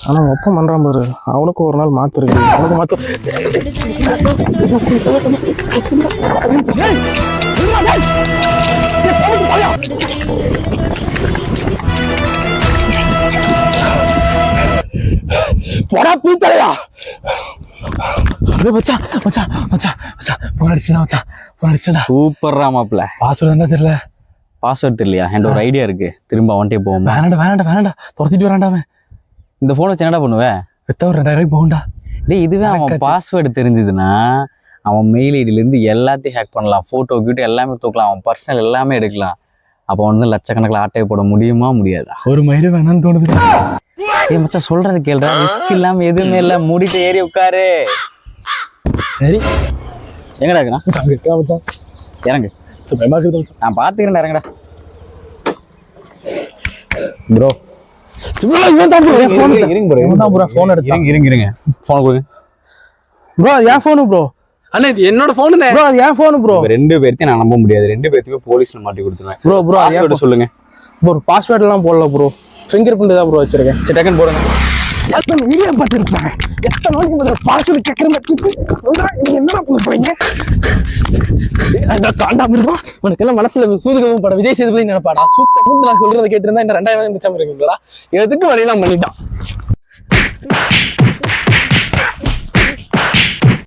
ஆனா ஒப்பம் பண்றான் பாரு, அவனுக்கு ஒரு நாள் மாத்து இருக்கு, அவனுக்கு மாத்து. போடா பீத்தலையா. மச்சான் மச்சான் மச்சான் மச்சான் போன் அடிச்சுடா மச்சான், போன் அடிச்சுடா. சூப்பர்ரா மாப்ள. பாஸ்வேர்டு என்ன தெரியல. பாஸ்வேர்ட் தெரியலையா? என்கிட்ட ஒரு ஐடியா இருக்கு, திரும்ப அவன்கிட்டே போவோம். வேணாண்டா துரத்திட்டு வராண்டாமே. இந்த போனை வச்சு என்னடா பண்ணுவேன்? வித்த ஒரு 2000 போகும்டா. டேய் இதுவே அவன் பாஸ்வேர்டு தெரிஞ்சதுன்னா அவன் மெயில் ஐடியிலேருந்து எல்லாத்தையும் ஹேக் பண்ணலாம், ஃபோட்டோ கிட்ட எல்லாமே தூக்கலாம், அவன் பர்சனல் எல்லாமே எடுக்கலாம். அப்போ வந்து லட்சக்கணக்கில் ஆட்டையை போட முடியுமா முடியாதா? ஒரு மயிறு வேணான்னு தோணுது. ஏன் மச்சான் சொல்றது கேளுடா, ரிஸ்க் இல்லாம எதுவுமே இல்லை, மூடிட்டு ஏறி உட்காரு. சரி எங்கடா இருக்குண்ணா? மச்சான் இறங்கு, நான் பார்த்துக்கிறேன், இறங்கடா. ப்ரோ என்னோட போன் என் போன் ப்ரோ. ரெண்டு பேர்த்தையும் நான் நம்ப முடியாது, ரெண்டு பேர்த்தையுமே போலீஸ்ல மாட்டி கொடுத்துருவேன். ப்ரோ பாஸ்வேர்டு சொல்லுங்க ப்ரோ. பாஸ்வேர்ட் எல்லாம் போடல ப்ரோ, ஃபிங்கர் பிரிண்ட் தான் ப்ரோ வச்சிருக்கேன். சரி டக்குன்னு போடுங்க. வீடியோ பார்த்துருப்பேன், எத்தனை நாளைக்கு பாஸ்வேர்டு கேட்கற மாதிரி என்னடா பண்ண போறீங்க? காண்டாம இருக்கும் உனக்கு எல்லாம் மனசுல சூதுகவும் படம் விஜய் சேதுபதி நினைப்பாடா. சுத்த மூணு நான் சொல்றதை கேட்டிருந்தா இந்த 2000 மிச்சம் இருக்குங்களா? எதுக்கு வரையெல்லாம் பண்ணிட்டான்.